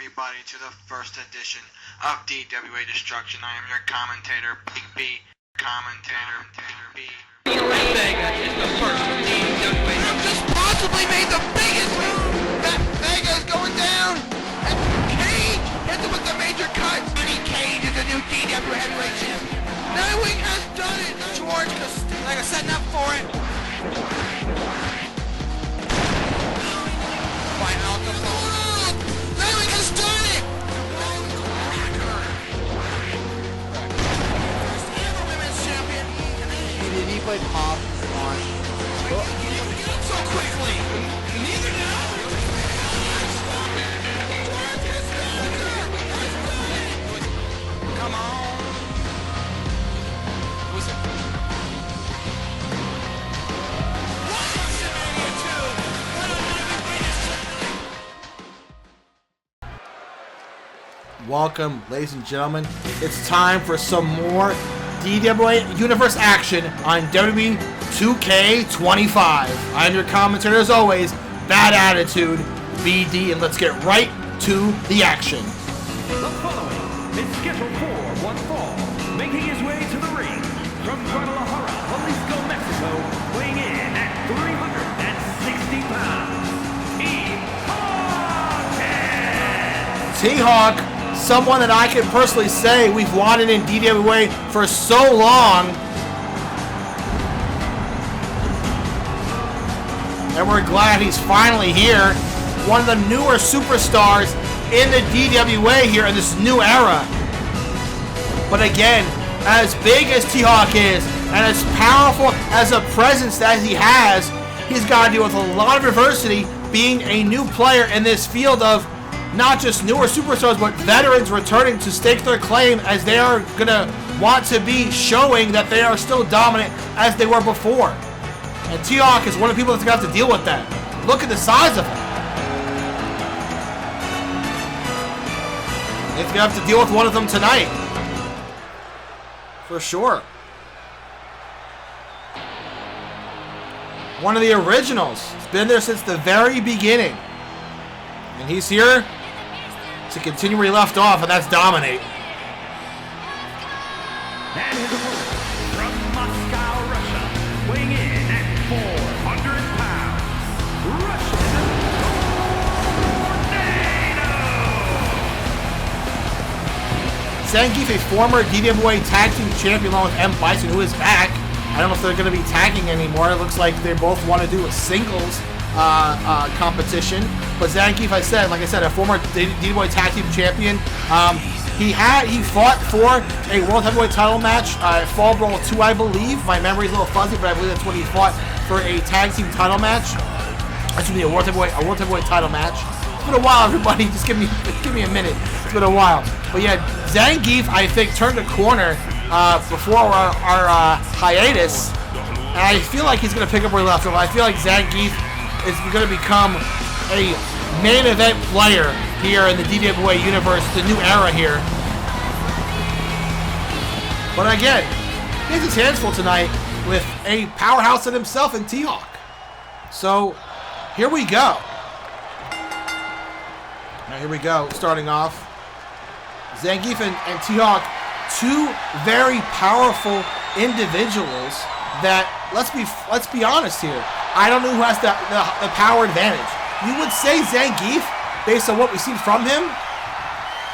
everybody to the first edition of DWA Destruction. I am your commentator, Big B. Commentator, B. Vega is the first DWA. Just possibly made the biggest move. That Vega is going down. And Cage hits him with the major cut. Johnny Cage is the new DWA Heavyweight Champion. Nightwing has done it. George Costanza setting up for it. By Alcapone. Nightwing has done it. First ever women's champion. Did he play pop on? So quickly. Neither did I. Come on. Who's it? Welcome, ladies and gentlemen. It's time for some more DWA Universe action on WWE 2K25. I'm your commentator, as always, Bad Attitude, BD, and let's get right to the action. The following is scheduled for one fall, making his way to the ring from Guadalajara, Jalisco, Mexico, weighing in at 360 pounds, T.Hawk, someone that I can personally say we've wanted in DWA for so long. And we're glad he's finally here. One of the newer superstars in the DWA here in this new era. But again, as big as T.Hawk is, and as powerful as a presence that he has, he's got to deal with a lot of adversity being a new player in this field of not just newer superstars, but veterans returning to stake their claim, as they are going to want to be showing that they are still dominant as they were before. And T.Hawk is one of the people that's going to have to deal with that. Look at the size of him. He's going to have to deal with one of them tonight. For sure. One of the originals. He's been there since the very beginning. And he's here to continue where he left off, and that's dominate. and his opponent from Moscow, Russia, weighing in at 400 pounds, Russian Tornado! Zangief, a former DWA Tag Team Champion, along with M. Bison, who is back. I don't know if they're going to be tagging anymore. It looks like they both want to do a singles competition. But Zangief, like I said, a former DWA Tag Team Champion. He fought for a World Heavyweight title match at Fall Brawl 2, I believe. My memory's a little fuzzy, but I believe that's when he fought for a Tag Team title match. Actually, a World Heavyweight title match. It's been a while, everybody. Just give me a minute. It's been a while. But yeah, Zangief, I think, turned a corner before our hiatus, and I feel like he's going to pick up where he left off. I feel like Zangief is going to become a main event player here in the DWA Universe, the new era here. But again, he has his hands full tonight with a powerhouse in himself in T.Hawk. So, here we go. Now here we go, starting off. Zangief and T.Hawk, two very powerful individuals that, let's be honest here, I don't know who has the power advantage. You would say Zangief, based on what we've seen from him.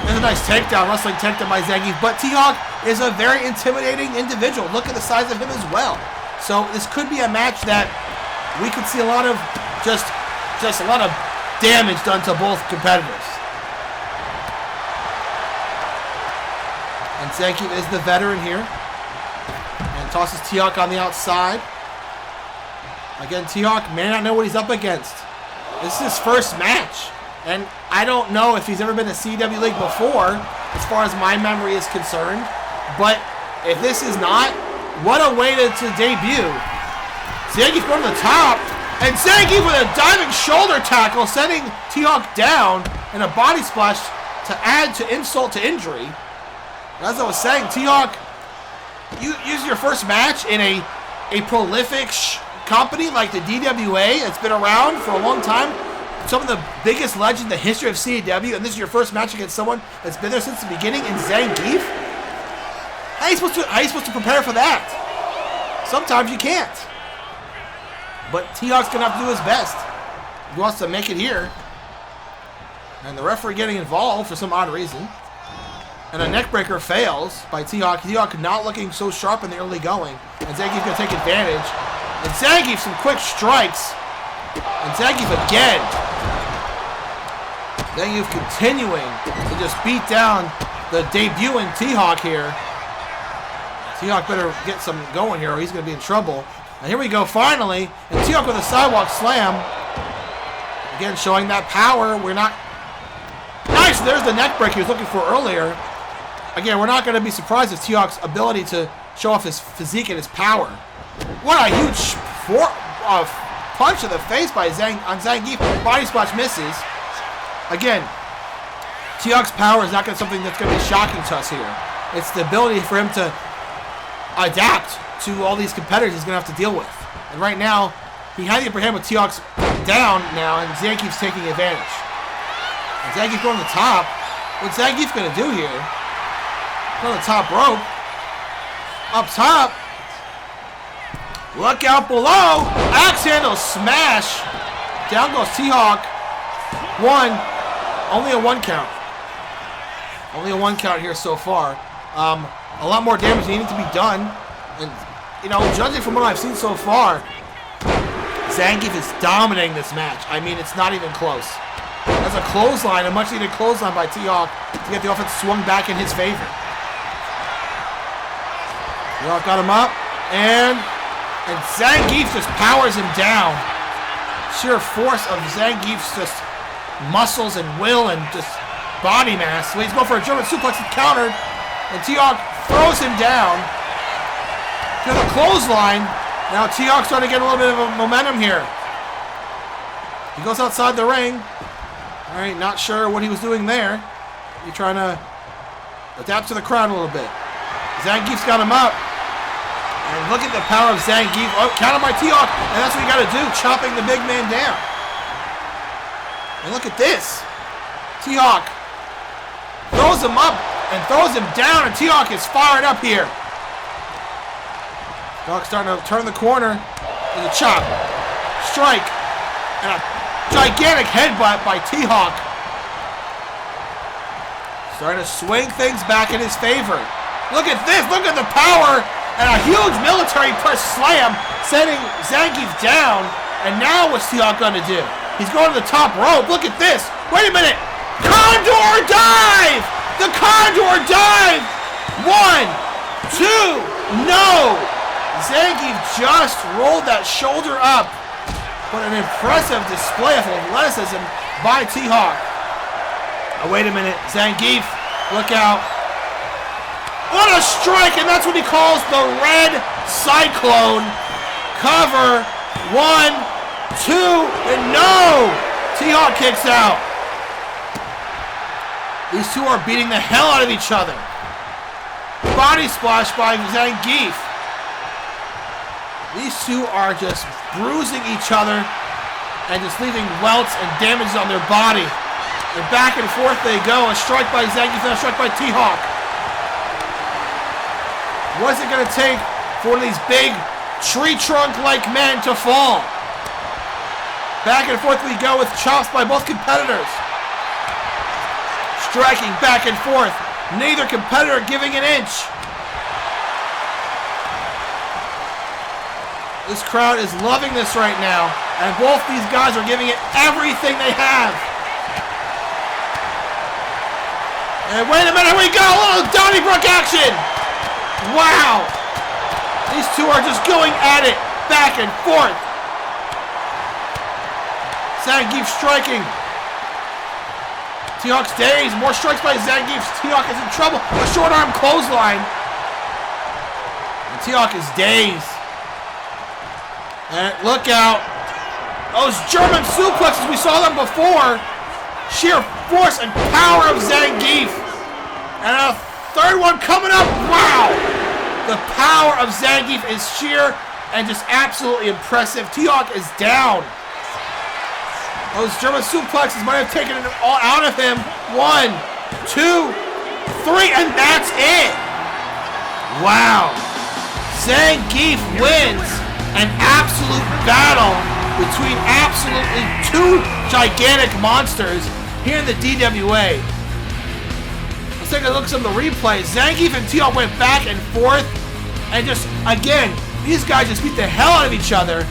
There's a nice takedown, wrestling takedown by Zangief, but T.Hawk is a very intimidating individual. Look at the size of him as well. So this could be a match that we could see a lot of just a lot of damage done to both competitors. And Zangief is the veteran here. And tosses T.Hawk on the outside. Again, T.Hawk may not know what he's up against. This is his first match. And I don't know if he's ever been to CW League before, as far as my memory is concerned. But if this is not, what a way to debut. Zangief going to the top. And Zangief with a diving shoulder tackle, sending T.Hawk down, and a body splash to add to insult to injury. As I was saying, T.Hawk, you use your first match in a prolific company like the DWA that's been around for a long time. some of the biggest legends in the history of CAW, and this is your first match against someone that's been there since the beginning in Zangief? How are you supposed to prepare for that? Sometimes you can't. But T.Hawk's going to have to do his best. He wants to make it here. And the referee getting involved for some odd reason. And a neckbreaker fails by T.Hawk. T.Hawk not looking so sharp in the early going. And Zangief going to take advantage. And Zangief some quick strikes. And Zangief again. Zangief continuing to just beat down the debuting T.Hawk here. T.Hawk better get some going here or he's going to be in trouble. And here we go finally. And T.Hawk with a sidewalk slam. Again showing that power. We're not... Nice! There's the neck break he was looking for earlier. Again, we're not going to be surprised if T.Hawk's ability to show off his physique and his power. What a huge punch to the face by Zangief. Body splash misses. Again, T.Hawk's power is not going to be something that's going to be shocking to us here. It's the ability for him to adapt to all these competitors he's going to have to deal with. And right now, he had the upper hand with T.Hawk's down now, and Zangief's taking advantage. And Zangief going to the top. What's Zangief going to do here? On the top rope. Up top. Look out below. Axe handle smash. Down goes T.Hawk. One. Only a 1 count. Only a 1 count here so far. A lot more damage needing to be done. And, you know, judging from what I've seen so far, Zangief is dominating this match. I mean, it's not even close. That's a clothesline, a much needed clothesline by T.Hawk to get the offense swung back in his favor. T.Hawk got him up, and Zangief just powers him down. Sheer force of Zangief's just muscles and will and just body mass. So he's going for a German suplex and countered, and T.Hawk throws him down to the clothesline. Now T.Hawk's starting to get a little bit of a momentum here. He goes outside the ring. All right, not sure what he was doing there. He's trying to adapt to the crowd a little bit. Zangief's got him up. And look at the power of Zangief. Oh, counter by T.Hawk. And that's what you got to do, chopping the big man down. And look at this. T.Hawk throws him up and throws him down. And T.Hawk is fired up here. T.Hawk's starting to turn the corner. There's a chop. Strike. And a gigantic headbutt by T.Hawk. Starting to swing things back in his favor. Look at this. Look at the power. And a huge military press slam sending Zangief down. And now what's T.Hawk going to do? He's going to the top rope. Look at this. Wait a minute. Condor dive. The Condor dive. 1, 2. No. Zangief just rolled that shoulder up. But an impressive display of athleticism by T.Hawk. Oh, wait a minute. Zangief, look out. What a strike, and that's what he calls the Red Cyclone. Cover. 1, 2, and no! T.Hawk kicks out. These two are beating the hell out of each other. Body splash by Zangief. These two are just bruising each other and just leaving welts and damages on their body. And back and forth they go. A strike by Zangief and a strike by T.Hawk. What's it going to take for one of these big tree trunk-like men to fall? Back and forth we go with chops by both competitors. Striking back and forth. Neither competitor giving an inch. This crowd is loving this right now, and both these guys are giving it everything they have. And wait a minute, here we go, a little Donnybrook action. Wow. These two are just going at it, back and forth. Zangief striking. T.Hawk's dazed, more strikes by Zangief. T.Hawk is in trouble, a short arm clothesline. And T.Hawk is dazed. And look out. Those German suplexes, we saw them before. Sheer force and power of Zangief. And a third one coming up. Wow. The power of Zangief is sheer and just absolutely impressive. T.Hawk is down. Those German suplexes might have taken it all out of him. 1, 2, 3, and that's it. Wow. Zangief wins an absolute battle between absolutely two gigantic monsters here in the DWA. Let's take a look at some of the replays. Zangief and T.Hawk went back and forth, and just, again, these guys just beat the hell out of each other.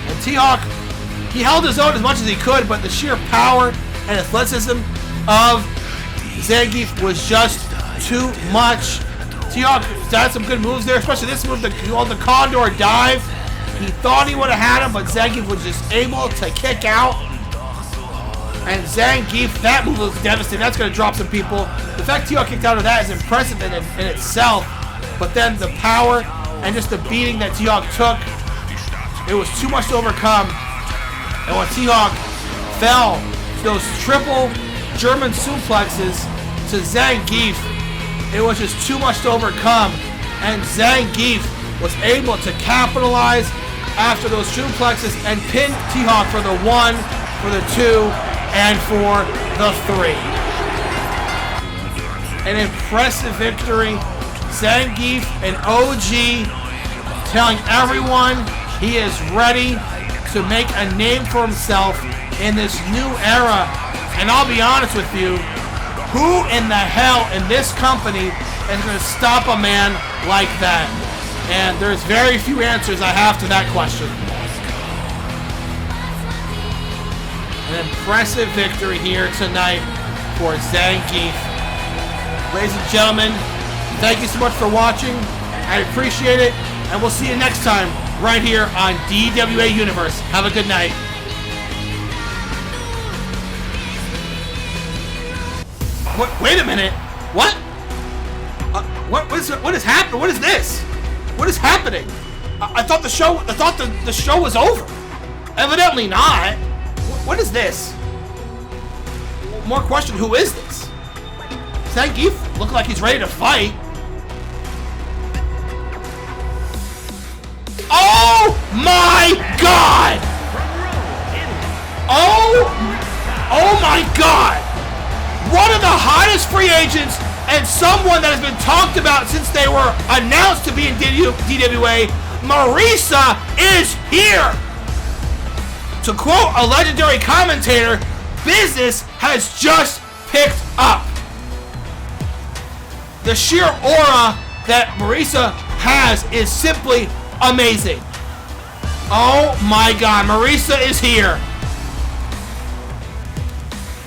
And T.Hawk, he held his own as much as he could, but the sheer power and athleticism of Zangief was just too much. T.Hawk had some good moves there, especially this move, the Condor dive. He thought he would have had him, but Zangief was just able to kick out. And Zangief, that move was devastating. That's going to drop some people. The fact T.Hawk kicked out of that is impressive in itself. But then the power and just the beating that T.Hawk took, it was too much to overcome. And when T.Hawk fell to those triple German suplexes to Zangief, it was just too much to overcome. And Zangief was able to capitalize after those suplexes and pin T.Hawk for the 1, for the 2, and for the 3. An impressive victory. Zangief, an OG, telling everyone he is ready to make a name for himself in this new era. And I'll be honest with you, who in the hell in this company is going to stop a man like that? And there's very few answers I have to that question. An impressive victory here tonight for Zangief. Ladies and gentlemen, thank you so much for watching. I appreciate it, and we'll see you next time right here on DWA Universe. Have a good night. Wait a minute. What? What is happening? What is this? What is happening? I thought the show was over. Evidently not. What is this? More question, who is this? Zangief look like he's ready to fight. Oh my god! Oh my god! One of the hottest free agents and someone that has been talked about since they were announced to be in DWA, Marisa is here! To quote a legendary commentator, business has just picked up. The sheer aura that Marisa has is simply amazing. Oh my god, Marisa is here.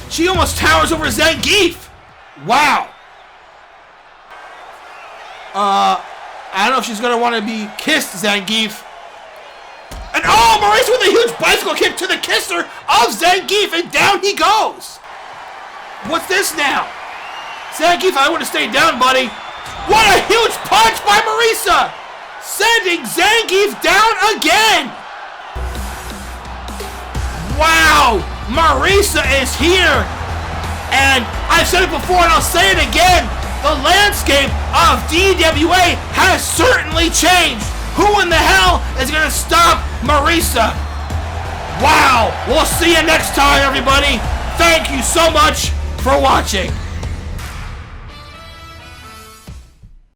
She almost towers over Zangief. Wow. I don't know if she's gonna want to be kissed, Zangief. And oh, Marisa with a huge bicycle kick to the kisser of Zangief, and down he goes. What's this now? Zangief, I would have stayed down, buddy. What a huge punch by Marisa! Sending Zangief down again! Wow! Marisa is here! And I've said it before and I'll say it again, the landscape of DWA has certainly changed. Who in the hell is going to stop Marisa? Wow! We'll see you next time, everybody. Thank you so much for watching.